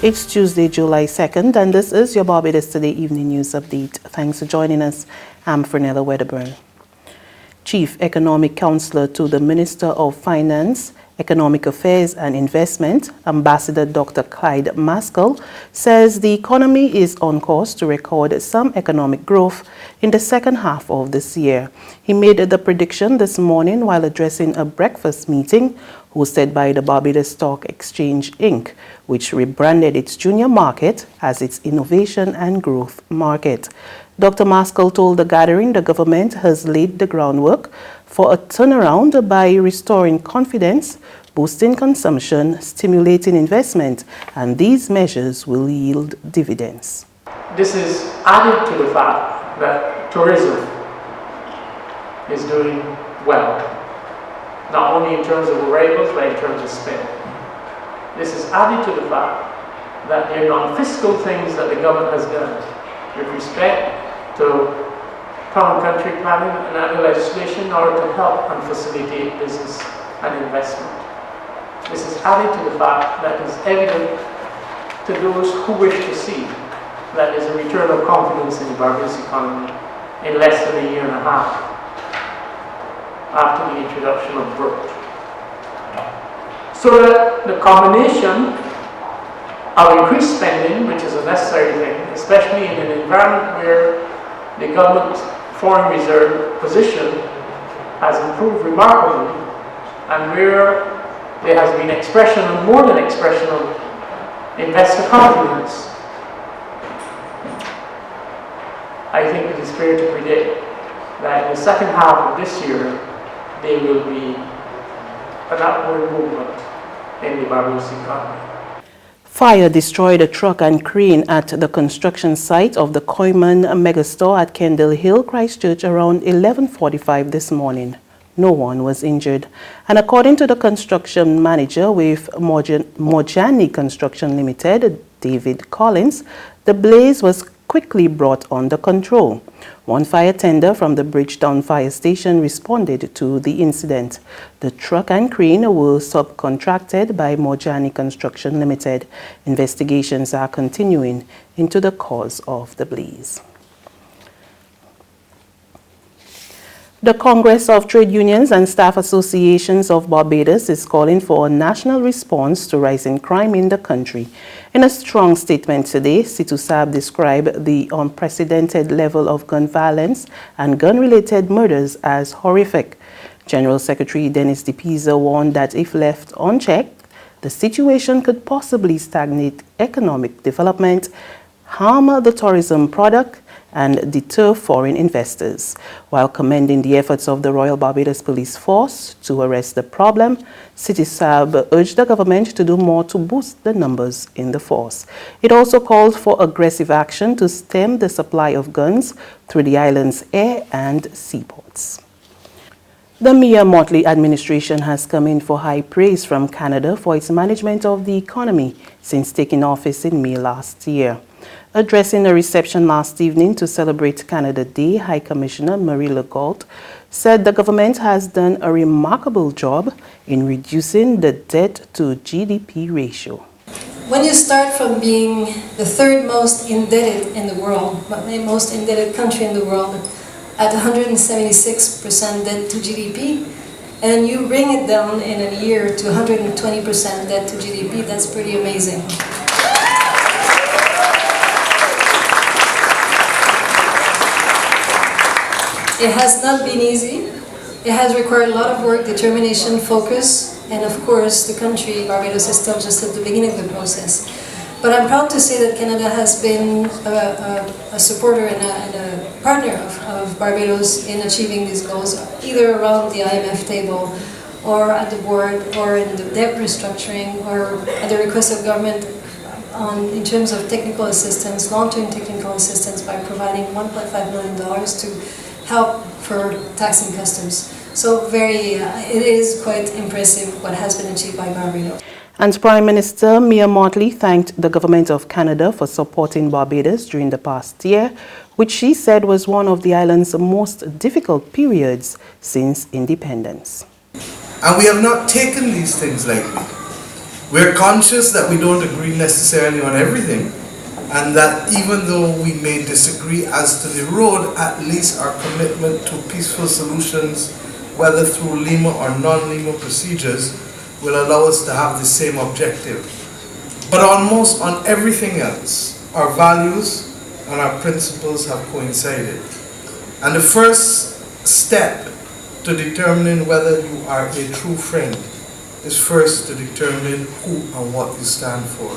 It's Tuesday, July 2nd, and this is your Barbados Today Evening News Update. Thanks for joining us. I'm Fernella Wedderburn. Chief Economic Counselor to the Minister of Finance, Economic Affairs and Investment, Ambassador Dr. Clyde Maskell, says the economy is on course to record some economic growth in the second half of this year. He made the prediction this morning while addressing a breakfast meeting hosted by the Barbados Stock Exchange, Inc., which rebranded its junior market as its innovation and growth market. Dr. Maskell told the gathering the government has laid the groundwork for a turnaround by restoring confidence, boosting consumption, stimulating investment, and these measures will yield dividends. This is added to the fact that tourism is doing well, not only in terms of arrivals, but in terms of spend. This is added to the fact that there are non-fiscal things that the government has done with respect to town country planning and other legislation in order to help and facilitate business and investment. This is added to the fact that is evident to those who wish to see that there's a return of confidence in the Barbados economy in less than a year and a half after the introduction of BERT. So that the combination of increased spending, which is a necessary thing, especially in an environment where the government's foreign reserve position has improved remarkably, and where there has been expression, and more than expression, of investor confidence, I think it is fair to predict that in the second half of this year, there will be an upward movement in the Barbados economy. Fire destroyed a truck and crane at the construction site of the Kooyman megastore at Kendall Hill, Christchurch around 11:45 this morning. No one was injured. And according to the construction manager with Mojani Construction Limited, David Collins, the blaze was quickly brought under control. One fire tender from the Bridgetown Fire Station responded to the incident. The truck and crane were subcontracted by Mojani Construction Limited. Investigations are continuing into the cause of the blaze. The Congress of Trade Unions and Staff Associations of Barbados is calling for a national response to rising crime in the country. In a strong statement today, Situsab described the unprecedented level of gun violence and gun-related murders as horrific. General Secretary Dennis DePisa warned that if left unchecked, the situation could possibly stagnate economic development, harm the tourism product, and deter foreign investors. While commending the efforts of the Royal Barbados Police Force to arrest the problem, Situsab urged the government to do more to boost the numbers in the force. It also called for aggressive action to stem the supply of guns through the island's air and seaports. The Mia Mottley administration has come in for high praise from Canada for its management of the economy since taking office in May last year. Addressing a reception last evening to celebrate Canada Day, High Commissioner Marie Legault said the government has done a remarkable job in reducing the debt to GDP ratio. When you start from being the third most indebted in the world, the most indebted country in the world, at 176% debt to GDP, and you bring it down in a year to 120% debt to GDP, that's pretty amazing. It has not been easy. It has required a lot of work, determination, focus, and of course the country, Barbados, is still just at the beginning of the process. But I'm proud to say that Canada has been a supporter and a partner of Barbados in achieving these goals, either around the IMF table, or at the board, or in the debt restructuring, or at the request of government in terms of technical assistance, long-term technical assistance by providing $1.5 million to help for tax and customs. So it is quite impressive what has been achieved by Barbados. And Prime Minister Mia Mottley thanked the government of Canada for supporting Barbados during the past year, which she said was one of the island's most difficult periods since independence. And we have not taken these things lightly. We're conscious that we don't agree necessarily on everything, and that even though we may disagree as to the road, at least our commitment to peaceful solutions, whether through Lima or non-Lima procedures, will allow us to have the same objective. But almost on everything else, our values and our principles have coincided. And the first step to determining whether you are a true friend is first to determine who and what you stand for.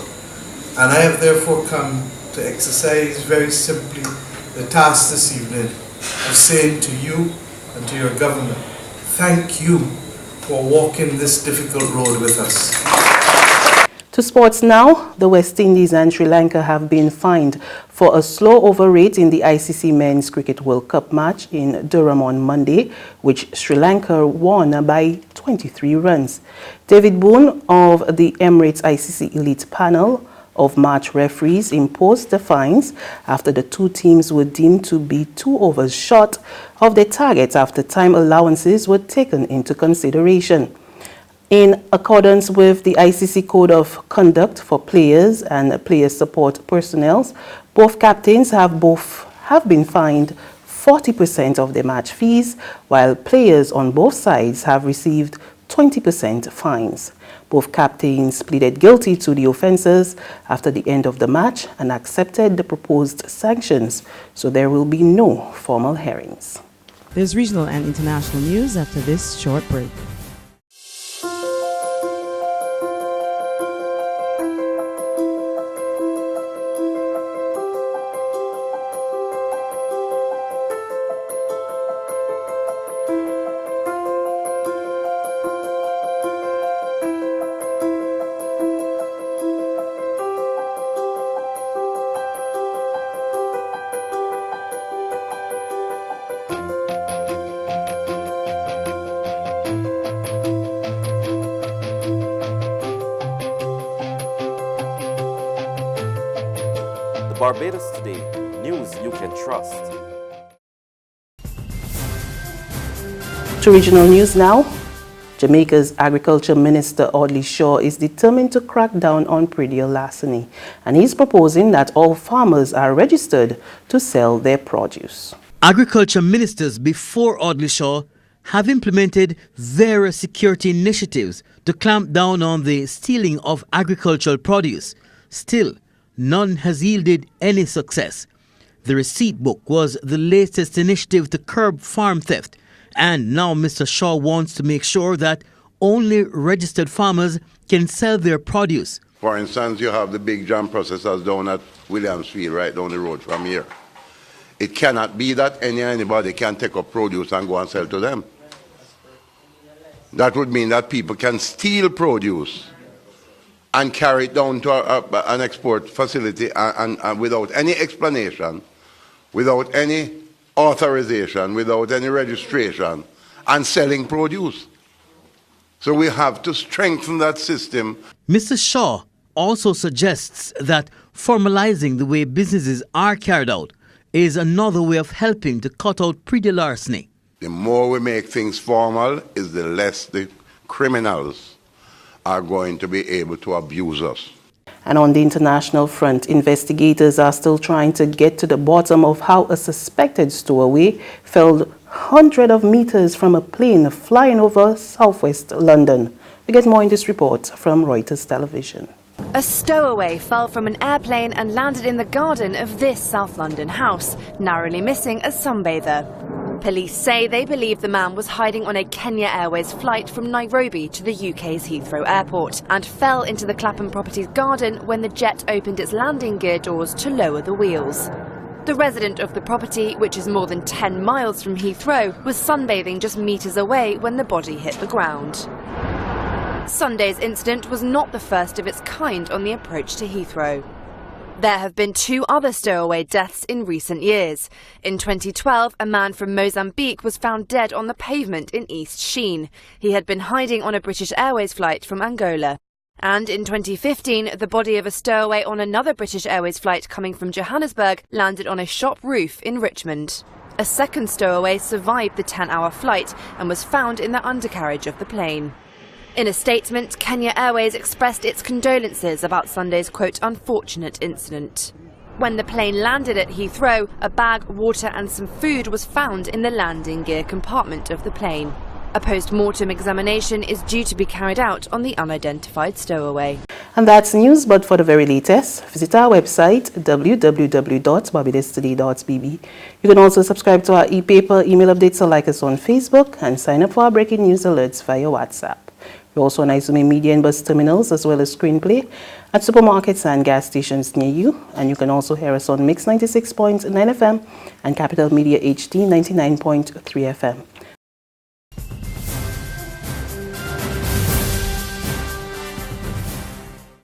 And I have therefore come to exercise very simply the task this evening of saying to you and to your government, thank you for walking this difficult road with us. To sports now, the West Indies and Sri Lanka have been fined for a slow over rate in the ICC Men's Cricket World Cup match in Durham on Monday, which Sri Lanka won by 23 runs. David Boone of the Emirates ICC Elite Panel of match referees imposed the fines after the two teams were deemed to be 2 overs short of their target after time allowances were taken into consideration. In accordance with the ICC Code of Conduct for players and player support personnel, both captains have been fined 40% of their match fees, while players on both sides have received 20% fines. Both captains pleaded guilty to the offences after the end of the match and accepted the proposed sanctions, so there will be no formal hearings. There's regional and international news after this short break. Barbados Today, news you can trust. To regional news now, Jamaica's Agriculture Minister Audley Shaw is determined to crack down on predial larceny, and he's proposing that all farmers are registered to sell their produce. Agriculture ministers before Audley Shaw have implemented various security initiatives to clamp down on the stealing of agricultural produce. Still, none has yielded any success. The receipt book was the latest initiative to curb farm theft, and now Mr. Shaw wants to make sure that only registered farmers can sell their produce. For instance, you have the big jam processors down at Williamsfield, right down the road from here. It cannot be that anybody can take up produce and go and sell to them. That would mean that people can steal produce and carry it down to an export facility and without any explanation, without any authorization, without any registration, and selling produce. So we have to strengthen that system. Mr. Shaw also suggests that formalizing the way businesses are carried out is another way of helping to cut out predial larceny. The more we make things formal, is the less the criminals are going to be able to abuse us. And on the international front, investigators are still trying to get to the bottom of how a suspected stowaway fell hundreds of meters from a plane flying over southwest London. We get more in this report from Reuters Television. A stowaway fell from an airplane and landed in the garden of this South London house, narrowly missing a sunbather. Police say they believe the man was hiding on a Kenya Airways flight from Nairobi to the UK's Heathrow Airport and fell into the Clapham property's garden when the jet opened its landing gear doors to lower the wheels. The resident of the property, which is more than 10 miles from Heathrow, was sunbathing just meters away when the body hit the ground. Sunday's incident was not the first of its kind on the approach to Heathrow. There have been 2 other stowaway deaths in recent years. In 2012, a man from Mozambique was found dead on the pavement in East Sheen. He had been hiding on a British Airways flight from Angola. And in 2015, the body of a stowaway on another British Airways flight coming from Johannesburg landed on a shop roof in Richmond. A second stowaway survived the 10-hour flight and was found in the undercarriage of the plane. In a statement, Kenya Airways expressed its condolences about Sunday's, quote, unfortunate incident. When the plane landed at Heathrow, a bag, water and some food was found in the landing gear compartment of the plane. A post-mortem examination is due to be carried out on the unidentified stowaway. And that's news, but for the very latest, visit our website www.barbadostoday.bb. You can also subscribe to our e-paper, email updates, or like us on Facebook, and sign up for our breaking news alerts via WhatsApp. We're also on Izumi Media and bus terminals, as well as screenplay at supermarkets and gas stations near you. And you can also hear us on Mix 96.9 FM and Capital Media HD 99.3 FM.